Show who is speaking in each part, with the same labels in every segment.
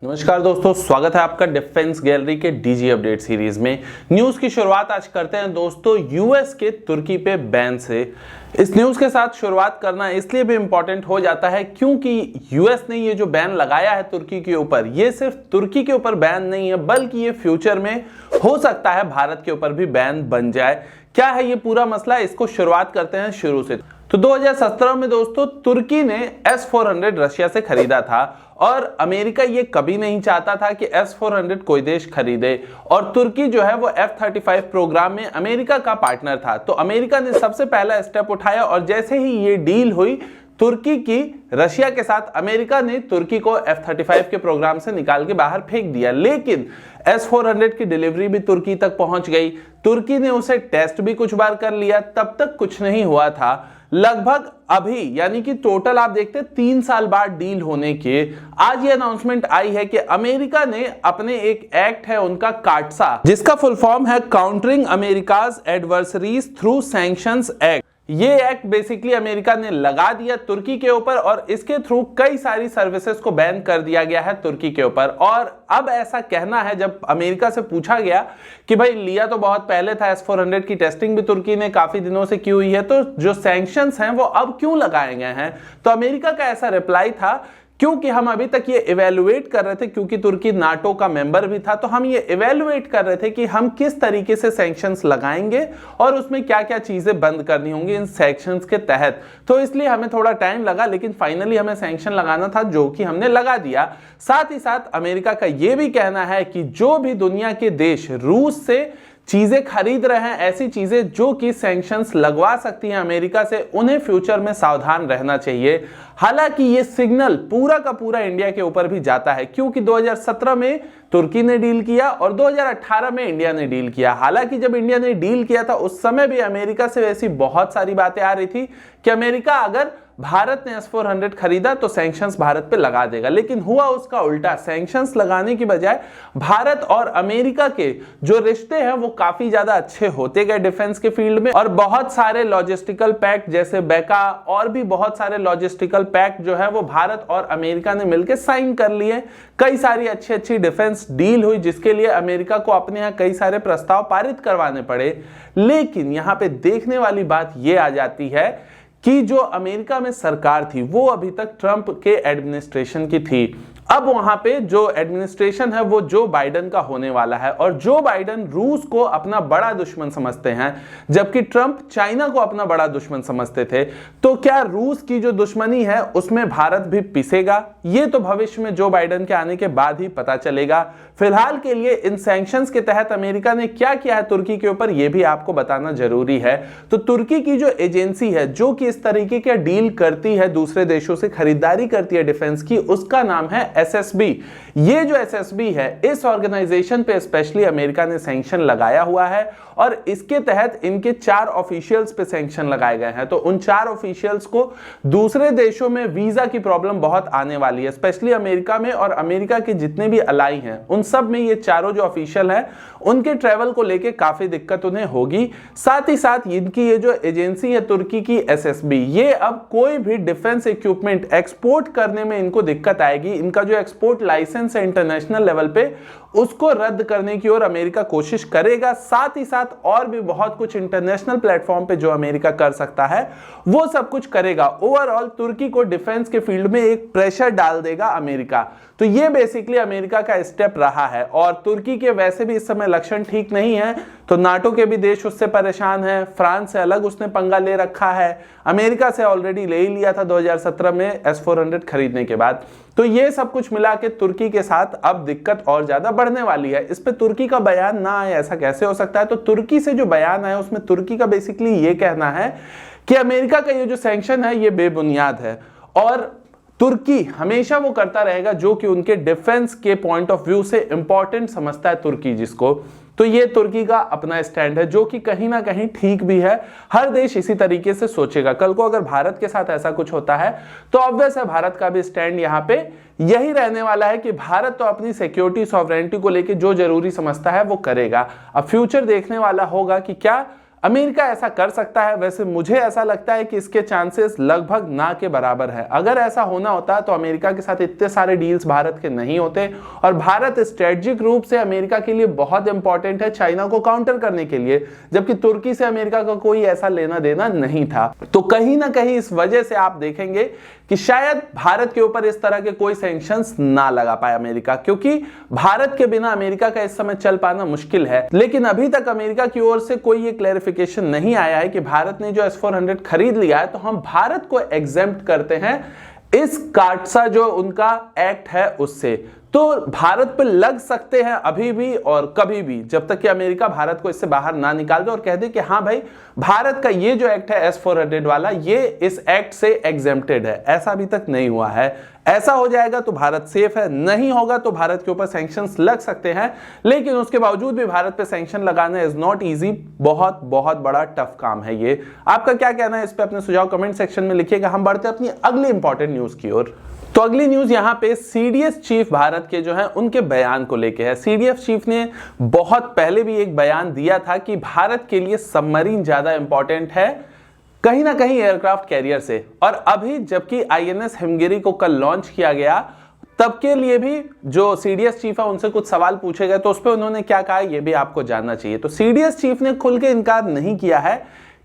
Speaker 1: नमस्कार दोस्तों, स्वागत है आपका डिफेंस गैलरी के डीजी अपडेट सीरीज में। न्यूज की शुरुआत आज करते हैं दोस्तों यूएस के तुर्की पे बैन से। इस न्यूज के साथ शुरुआत करना इसलिए भी इंपॉर्टेंट हो जाता है क्योंकि यूएस ने ये जो बैन लगाया है तुर्की के ऊपर, ये सिर्फ तुर्की के ऊपर बैन नहीं है बल्कि ये फ्यूचर में हो सकता है भारत के ऊपर भी बैन बन जाए। क्या है ये पूरा मसला, इसको शुरुआत करते हैं शुरू से। तो 2017 में दोस्तों तुर्की ने S-400 रशिया से खरीदा था और अमेरिका ये कभी नहीं चाहता था कि S-400 कोई देश खरीदे, और तुर्की जो है वो F-35 प्रोग्राम में अमेरिका का पार्टनर था। तो अमेरिका ने सबसे पहला स्टेप उठाया और जैसे ही ये डील हुई तुर्की की रशिया के साथ, अमेरिका ने तुर्की को F-35 के प्रोग्राम से निकाल के बाहर फेंक दिया। लेकिन S-400 की डिलीवरी भी तुर्की तक पहुंच गई। तुर्की ने उसे टेस्ट भी कुछ बार कर लिया, तब तक कुछ नहीं हुआ था। लगभग अभी यानी कि टोटल आप देखते हैं 3 साल बाद डील होने के आज ये अनाउंसमेंट आई है कि अमेरिका ने अपने एक एक्ट है उनका काटसा, जिसका फुल फॉर्म है countering America's adversaries through sanctions act. ये एक्ट बेसिकली अमेरिका ने लगा दिया तुर्की के ऊपर और इसके थ्रू कई सारी सर्विसेज को बैन कर दिया गया है तुर्की के ऊपर। और अब ऐसा कहना है, जब अमेरिका से पूछा गया कि भाई लिया तो बहुत पहले था, S-400 की टेस्टिंग भी तुर्की ने काफी दिनों से की हुई है, तो जो सैंक्शंस हैं वो अब क्यों लगाए गए हैं। तो अमेरिका का ऐसा रिप्लाई था क्योंकि हम अभी तक ये इवेलुएट कर रहे थे, क्योंकि तुर्की नाटो का मेंबर भी था, तो हम ये इवेलुएट कर रहे थे कि हम किस तरीके से सैंक्शंस लगाएंगे और उसमें क्या क्या चीजें बंद करनी होंगी इन सैंक्शंस के तहत। तो इसलिए हमें थोड़ा टाइम लगा, लेकिन फाइनली हमें सैंक्शन लगाना था जो कि हमने लगा दिया। साथ ही साथ अमेरिका का यह भी कहना है कि जो भी दुनिया के देश रूस से चीजें खरीद रहे हैं, ऐसी चीजें जो कि सैंक्शंस लगवा सकती हैं अमेरिका से, उन्हें फ्यूचर में सावधान रहना चाहिए। हालांकि ये सिग्नल पूरा का पूरा इंडिया के ऊपर भी जाता है, क्योंकि 2017 में तुर्की ने डील किया और 2018 में इंडिया ने डील किया। हालांकि जब इंडिया ने डील किया था उस समय भी अमेरिका से ऐसी बहुत सारी बातें आ रही थी कि अमेरिका अगर भारत ने S-400 खरीदा तो सैंक्शंस भारत पे लगा देगा, लेकिन हुआ उसका उल्टा। सैंक्शंस लगाने की बजाय भारत और अमेरिका के जो रिश्ते हैं वो काफी ज्यादा अच्छे होते गए डिफेंस के फील्ड में, और बहुत सारे लॉजिस्टिकल पैक्ट जैसे बेका और भी बहुत सारे लॉजिस्टिकल पैक्ट जो है वो भारत और अमेरिका ने मिलकर साइन कर लिए। कई सारी अच्छी अच्छी डिफेंस डील हुई जिसके लिए अमेरिका को अपने यहाँ कई सारे प्रस्ताव पारित करवाने पड़े। लेकिन यहाँ पे देखने वाली बात ये आ जाती है कि जो अमेरिका में सरकार थी वो अभी तक ट्रंप के एडमिनिस्ट्रेशन की थी। अब वहां पे जो एडमिनिस्ट्रेशन है वो जो बाइडेन का होने वाला है, और जो बाइडेन रूस को अपना बड़ा दुश्मन समझते हैं जबकि ट्रंप चाइना को अपना बड़ा दुश्मन समझते थे। तो क्या रूस की जो दुश्मनी है उसमें भारत भी पिसेगा, ये तो भविष्य में जो बाइडेन के आने के बाद ही पता चलेगा। फिलहाल के लिए इन सैंक्शंस के तहत अमेरिका ने क्या किया है तुर्की के ऊपर, यह भी आपको बताना जरूरी है। तो तुर्की की जो एजेंसी है जो कि इस तरीके के डील करती है, दूसरे देशों से खरीदारी करती है डिफेंस की, उसका नाम है SSB। ये जो SSB है, इस ऑर्गेनाइजेशन पे स्पेशली अमेरिका ने सैंक्शन लगाया हुआ है और इसके तहत इनके 4 ऑफिशियल्स पे सैंक्शन लगाए गए हैं। तो उन 4 ऑफिशियल्स को दूसरे देशों में वीजा की प्रॉब्लम बहुत आने वाली है, स्पेशली अमेरिका में, और अमेरिका के जितने भी अलाई हैं उन सब में ये चारों जो ऑफिशियल हैं उनके ट्रैवल को लेके काफी दिक्कत उन्हें होगी। साथ ही साथ इनकी ये जो एजेंसी है तुर्की की SSB, ये अब कोई भी डिफेंस इक्विपमेंट एक्सपोर्ट करने में इनको दिक्कत आएगी। इनका जो एक्सपोर्ट लाइसेंस है इंटरनेशनल लेवल पे उसको रद्द करने की ओर अमेरिका कोशिश करेगा। साथ ही साथ और भी बहुत कुछ इंटरनेशनल प्लेटफॉर्म पे जो अमेरिका कर सकता है वो सब कुछ करेगा। ओवरऑल तुर्की को डिफेंस के फील्ड में एक प्रेशर डाल देगा अमेरिका। तो ये बेसिकली अमेरिका का स्टेप रहा है, और तुर्की के वैसे भी इस समय लक्षण ठीक नहीं है, तो नाटो के भी देश उससे परेशान है। फ्रांस से अलग उसने पंगा ले रखा है, अमेरिका से ऑलरेडी ले ही लिया था 2017 में S-400 खरीदने के बाद। तो ये सब कुछ मिला के तुर्की के साथ अब दिक्कत और ज्यादा बढ़ने वाली है। इस पे तुर्की का बयान ना आए ऐसा कैसे हो सकता है। तो तुर्की से जो बयान आया उसमें तुर्की का बेसिकली ये कहना है कि अमेरिका का ये जो सैंक्शन है ये बेबुनियाद है, और तुर्की हमेशा वो करता रहेगा जो कि उनके डिफेंस के पॉइंट ऑफ व्यू से इंपॉर्टेंट समझता है तुर्की जिसको। तो ये तुर्की का अपना स्टैंड है जो कि कहीं ना कहीं ठीक भी है। हर देश इसी तरीके से सोचेगा। कल को अगर भारत के साथ ऐसा कुछ होता है तो ऑब्वियस है भारत का भी स्टैंड यहाँ पे यही रहने वाला है कि भारत तो अपनी सिक्योरिटी सॉवरेनिटी को लेकर जो जरूरी समझता है वो करेगा। अब फ्यूचर देखने वाला होगा कि क्या अमेरिका ऐसा कर सकता है, वैसे मुझे ऐसा लगता है कि इसके चांसेस लगभग ना के बराबर है। अगर ऐसा होना होता तो अमेरिका के साथ इतने सारे डील्स भारत के नहीं होते, और भारत स्ट्रेटेजिक रूप से अमेरिका के लिए बहुत इंपॉर्टेंट है चाइना को काउंटर करने के लिए, जबकि तुर्की से अमेरिका का कोई ऐसा लेना देना नहीं था। तो कहीं ना कहीं इस वजह से आप देखेंगे कि शायद भारत के ऊपर इस तरह के कोई सैंक्शंस ना लगा पाए अमेरिका, क्योंकि भारत के बिना अमेरिका का इस समय चल पाना मुश्किल है। लेकिन अभी तक अमेरिका की ओर से कोई ये क्लैरिफिकेशन नहीं आया है कि भारत ने जो S-400 खरीद लिया है तो हम भारत को एग्जेम्प्ट करते हैं इस काटसा जो उनका एक्ट है उससे। तो भारत पे लग सकते हैं अभी भी और कभी भी, जब तक कि अमेरिका भारत को इससे बाहर ना निकाल दे और कह दे कि हाँ भाई, भारत का ये जो एक्ट है S-400 वाला, ये इस एक्ट से एग्जेम्प्टेड है। ऐसा अभी तक नहीं हुआ है। ऐसा हो जाएगा तो भारत सेफ है, नहीं होगा तो भारत के ऊपर सैंक्शंस लग सकते हैं। लेकिन उसके बावजूद भी भारत पे सैंक्शन लगाना इज नॉट इजी, बहुत बहुत बड़ा टफ काम है ये। आपका क्या कहना है इस पे अपने सुझाव कमेंट सेक्शन में लिखिएगा। हम बढ़ते हैं अपनी अगली इंपॉर्टेंट न्यूज की ओर। तो अगली न्यूज यहां पे सीडीएस चीफ भारत के जो है उनके बयान को लेके है। सीडीएस चीफ ने बहुत पहले भी एक बयान दिया था कि भारत के लिए सबमरीन ज्यादा इंपॉर्टेंट है कहीं ना कहीं एयरक्राफ्ट कैरियर से। और अभी जबकि आईएनएस हिमगिरी को कल लॉन्च किया गया, तब के लिए भी जो सीडीएस चीफ है उनसे कुछ सवाल पूछे गए तो उस पर उन्होंने क्या कहा ये भी आपको जानना चाहिए। तो सीडीएस चीफ ने खुल के इनकार नहीं किया है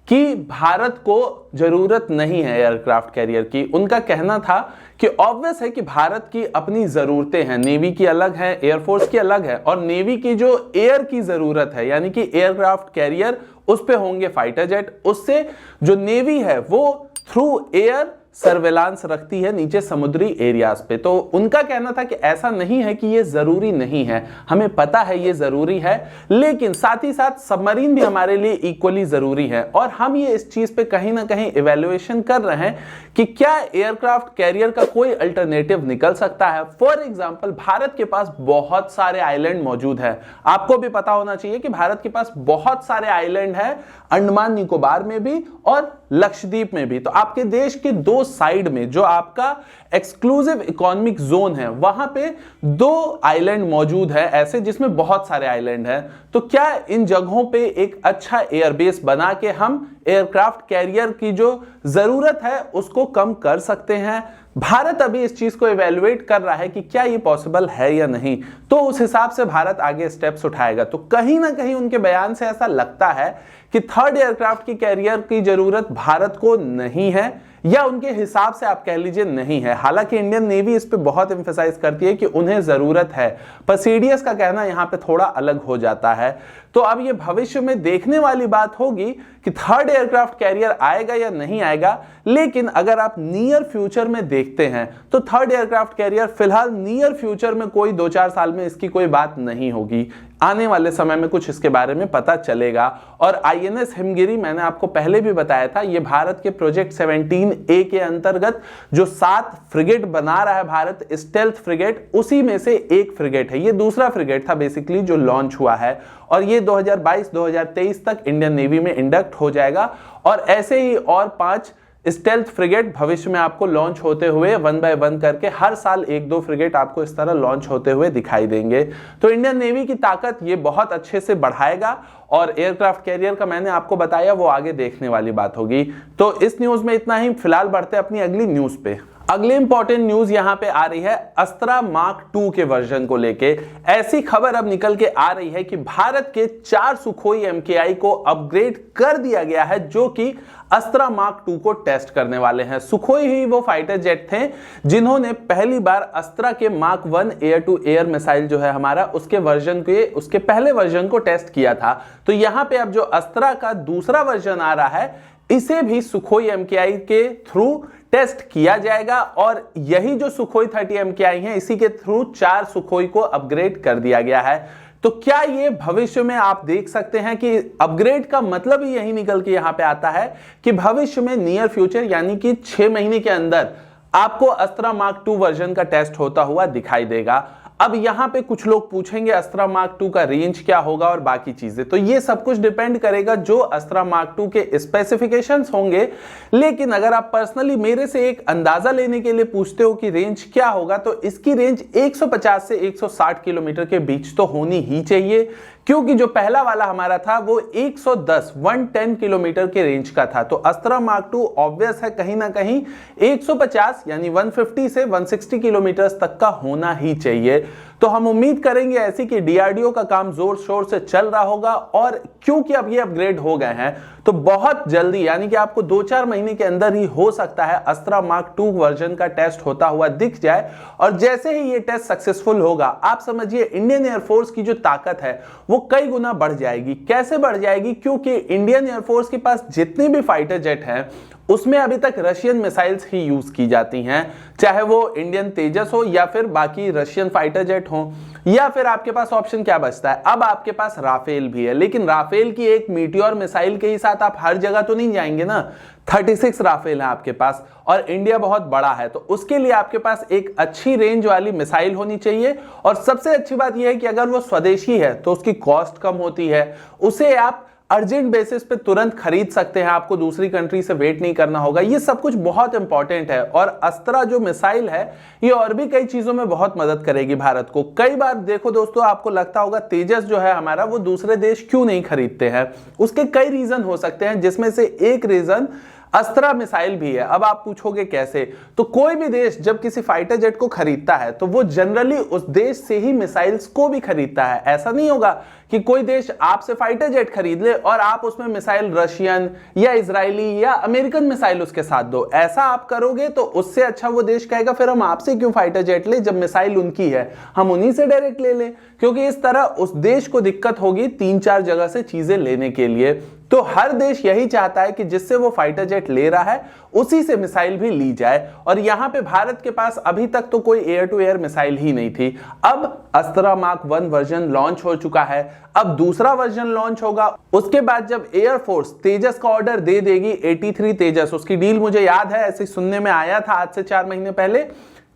Speaker 1: कि भारत को जरूरत नहीं है एयरक्राफ्ट कैरियर की। उनका कहना था कि ऑब्वियस है कि भारत की अपनी जरूरतें हैं, नेवी की अलग है, एयरफोर्स की अलग है, और नेवी की जो एयर की जरूरत है यानी कि एयरक्राफ्ट कैरियर, उस पे होंगे फाइटर जेट। उससे जो नेवी है वो थ्रू एयर सर्वेलांस रखती है नीचे समुद्री एरियाज पे। तो उनका कहना था कि ऐसा नहीं है कि ये जरूरी नहीं है, हमें पता है ये जरूरी है, लेकिन साथ ही साथ सबमरीन भी हमारे लिए इक्वली जरूरी है। और हम ये इस चीज पे कहीं ना कहीं इवैल्यूएशन कर रहे हैं कि क्या एयरक्राफ्ट कैरियर का कोई अल्टरनेटिव निकल सकता है। फॉर एग्जाम्पल, भारत के पास बहुत सारे आइलैंड मौजूद है। आपको भी पता होना चाहिए कि भारत के पास बहुत सारे आइलैंड है, अंडमान निकोबार में भी और लक्षद्वीप में भी। तो आपके देश के दो साइड में जो आपका एक्सक्लूसिव इकोनॉमिक जोन है, वहां पे 2 आइलैंड मौजूद है ऐसे, जिसमें बहुत सारे आइलैंड हैं। तो क्या इन जगहों पे एक अच्छा एयरबेस बना के हम एयरक्राफ्ट कैरियर की जो जरूरत है उसको कम कर सकते हैं? भारत अभी इस चीज को इवैल्यूएट कर रहा है कि क्या ये पॉसिबल है या नहीं। तो उस हिसाब से भारत आगे स्टेप्स उठाएगा। तो कहीं ना कहीं उनके बयान से ऐसा लगता है कि थर्ड एयरक्राफ्ट की कैरियर की जरूरत भारत को नहीं है, या उनके हिसाब से आप कह लीजिए नहीं है। हालांकि इंडियन नेवी इस पे बहुत एम्फेसाइज करती है कि उन्हें जरूरत है, पर सीडीएस का कहना यहां पे थोड़ा अलग हो जाता है। तो अब ये भविष्य में देखने वाली बात होगी कि थर्ड एयरक्राफ्ट कैरियर आएगा या नहीं आएगा। लेकिन अगर आप नियर फ्यूचर में देखते हैं तो थर्ड एयरक्राफ्ट कैरियर फिलहाल नियर फ्यूचर में कोई 2-4 साल में इसकी कोई बात नहीं होगी। आने वाले समय में कुछ इसके बारे में पता चलेगा। और आईएनएस हिमगिरी, मैंने आपको पहले भी बताया था, ये भारत के प्रोजेक्ट 17A के अंतर्गत जो 7 फ्रिगेट बना रहा है भारत, स्टेल्थ फ्रिगेट, उसी में से एक फ्रिगेट है। ये दूसरा फ्रिगेट था बेसिकली जो लॉन्च हुआ है, और ये 2022-2023 तक इंडियन नेवी में इंडक्ट हो जाएगा। और ऐसे ही और 5 स्टेल्थ फ्रिगेट भविष्य में आपको लॉन्च होते हुए 1 बाय 1 करके हर साल 1-2 फ्रिगेट आपको इस तरह लॉन्च होते हुए दिखाई देंगे। तो इंडियन नेवी की ताकत ये बहुत अच्छे से बढ़ाएगा। और एयरक्राफ्ट कैरियर का मैंने आपको बताया, वो आगे देखने वाली बात होगी। तो इस न्यूज में इतना ही। फिलहाल बढ़ते अपनी अगली न्यूज पे। अगली इंपॉर्टेंट न्यूज यहां पे आ रही है अस्त्रा मार्क 2 के वर्जन को लेके। ऐसी खबर अब निकल के आ रही है कि भारत के 4 सुखोई MKI को अपग्रेड कर दिया गया है, जो कि अस्त्रा मार्क 2 को टेस्ट करने वाले हैं। सुखोई ही वो फाइटर जेट थे जिन्होंने पहली बार अस्त्रा के mark 1 air to air missile जो है हमारा, उसके पहले वर्जन को टेस्ट किया था। तो यहां पे अब जो अस्त्रा का दूसरा वर्जन आ रहा है, इसे भी सुखोई MKI के थ्रू टेस्ट किया जाएगा। और यही जो सुखोई 30 MKI है, इसी के थ्रू 4 सुखोई को अपग्रेड कर दिया गया है। तो क्या ये भविष्य में आप देख सकते हैं कि अपग्रेड का मतलब ही यही निकल के यहां पे आता है कि भविष्य में नियर फ्यूचर यानी कि 6 महीने के अंदर आपको अस्त्रा मार्क 2 वर्जन का टेस्ट होता हुआ दिखाई देगा। अब यहां पे कुछ लोग पूछेंगे अस्त्रा मार्क 2 का रेंज क्या होगा और बाकी चीजें, तो ये सब कुछ डिपेंड करेगा जो अस्त्रा मार्क 2 के स्पेसिफिकेशंस होंगे। लेकिन अगर आप पर्सनली मेरे से एक अंदाजा लेने के लिए पूछते हो कि रेंज क्या होगा, तो इसकी रेंज 150 से 160 किलोमीटर के बीच तो होनी ही चाहिए, क्योंकि जो पहला वाला हमारा था वो 110 किलोमीटर के रेंज का था। तो अस्त्रा मार्क 2 ऑब्वियस है कहीं ना कहीं 150 यानी 150 से 160 किलोमीटर तक का होना ही चाहिए। तो हम उम्मीद करेंगे ऐसी कि डीआरडीओ का काम जोर शोर से चल रहा होगा, और क्योंकि अब ये अपग्रेड हो गए हैं तो बहुत जल्दी यानी कि आपको 2-4 महीने के अंदर ही हो सकता है अस्त्रा मार्क 2 वर्जन का टेस्ट होता हुआ दिख जाए। और जैसे ही ये टेस्ट सक्सेसफुल होगा, आप समझिए इंडियन एयरफोर्स की जो ताकत है वो कई गुना बढ़ जाएगी। कैसे बढ़ जाएगी? क्योंकि इंडियन एयरफोर्स के पास जितने भी फाइटर जेट हैं उसमें अभी तक रशियन मिसाइल्स ही यूज की जाती हैं, चाहे वो इंडियन तेजस हो या फिर बाकी रशियन फाइटर जेट हो, या फिर आपके पास ऑप्शन क्या बचता है, अब आपके पास राफेल भी है। लेकिन राफेल की एक मीटियोर मिसाइल के ही साथ आप हर जगह तो नहीं जाएंगे ना। 36 राफेल है आपके पास और इंडिया बहुत बड़ा है, तो उसके लिए आपके पास एक अच्छी रेंज वाली मिसाइल होनी चाहिए। और सबसे अच्छी बात यह है कि अगर वो स्वदेशी है तो उसकी कॉस्ट कम होती है, उसे आप अर्जेंट बेसिस पे तुरंत खरीद सकते हैं, आपको दूसरी कंट्री से वेट नहीं करना होगा। ये सब कुछ बहुत इंपॉर्टेंट है। और अस्त्रा जो मिसाइल है ये और भी कई चीजों में बहुत मदद करेगी भारत को। कई बार देखो दोस्तों, आपको लगता होगा तेजस जो है हमारा वो दूसरे देश क्यों नहीं खरीदते हैं। उसके कई रीजन हो सकते हैं, जिसमें से एक रीजन अस्त्रा मिसाइल भी है। अब आप पूछोगे कैसे, तो कोई भी देश जब किसी फाइटर जेट को खरीदता है तो वो जनरली उस देश से ही मिसाइल्स को भी खरीदता है। ऐसा नहीं होगा कि कोई देश आपसे फाइटर जेट खरीद ले और आप उसमें मिसाइल रशियन या इजरायली या अमेरिकन मिसाइल उसके साथ दो। ऐसा आप करोगे तो उससे अच्छा वो देश कहेगा फिर हम आपसे क्यों फाइटर जेट ले, जब मिसाइल उनकी है हम उन्हीं से डायरेक्ट ले लें। क्योंकि इस तरह उस देश को दिक्कत होगी 3-4 जगह से चीजें लेने के लिए। तो हर देश यही चाहता है कि जिससे वो फाइटर जेट ले रहा है उसी से मिसाइल भी ली जाए। और यहां पे भारत के पास अभी तक तो कोई एयर टू एयर मिसाइल ही नहीं थी। अब अस्त्रा मार्क 1 वर्जन लॉन्च हो चुका है, अब दूसरा वर्जन लॉन्च होगा। उसके बाद जब एयरफोर्स तेजस का ऑर्डर दे देगी 83 तेजस, उसकी डील मुझे याद है ऐसे सुनने में आया था आज से 4 महीने पहले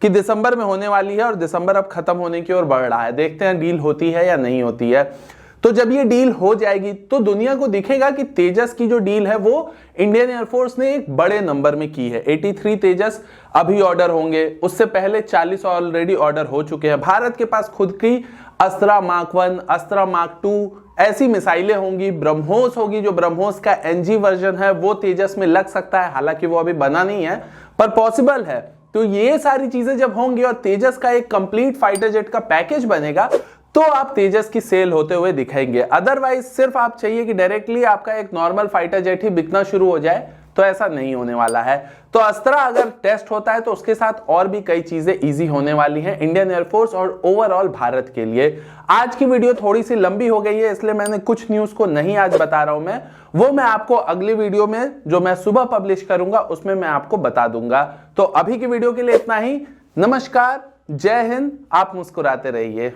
Speaker 1: कि दिसंबर में होने वाली है, और दिसंबर अब खत्म होने की ओर बढ़ रहा है। देखते हैं डील होती है या नहीं होती है। तो जब ये डील हो जाएगी तो दुनिया को दिखेगा कि तेजस की जो डील है वो इंडियन एयरफोर्स ने एक बड़े नंबर में की है। 83 तेजस अभी ऑर्डर होंगे, उससे पहले 40 ऑलरेडी ऑर्डर हो चुके हैं। भारत के पास खुद की अस्त्रा मार्क 1, अस्त्रा मार्क 2 ऐसी मिसाइलें होंगी। ब्रह्मोस होगी, जो ब्रह्मोस का एनजी वर्जन है वो तेजस में लग सकता है, हालांकि वो अभी बना नहीं है पर पॉसिबल है। तो ये सारी चीजें जब होंगी और तेजस का एक कंप्लीट फाइटर जेट का पैकेज बनेगा तो आप तेजस की सेल होते हुए दिखाएंगे। अदरवाइज सिर्फ आप चाहिए कि डायरेक्टली आपका एक नॉर्मल फाइटर जेट ही बिकना शुरू हो जाए, तो ऐसा नहीं होने वाला है। तो अस्त्रा अगर टेस्ट होता है तो उसके साथ और भी कई चीजें इजी होने वाली हैं इंडियन एयरफोर्स और ओवरऑल भारत के लिए। आज की वीडियो थोड़ी सी लंबी हो गई है, इसलिए मैंने कुछ न्यूज को नहीं आज बता रहा हूं वो मैं आपको अगली वीडियो में जो मैं सुबह पब्लिश करूंगा उसमें मैं आपको बता दूंगा। तो अभी की वीडियो के लिए इतना ही। नमस्कार, जय हिंद, आप मुस्कुराते रहिए।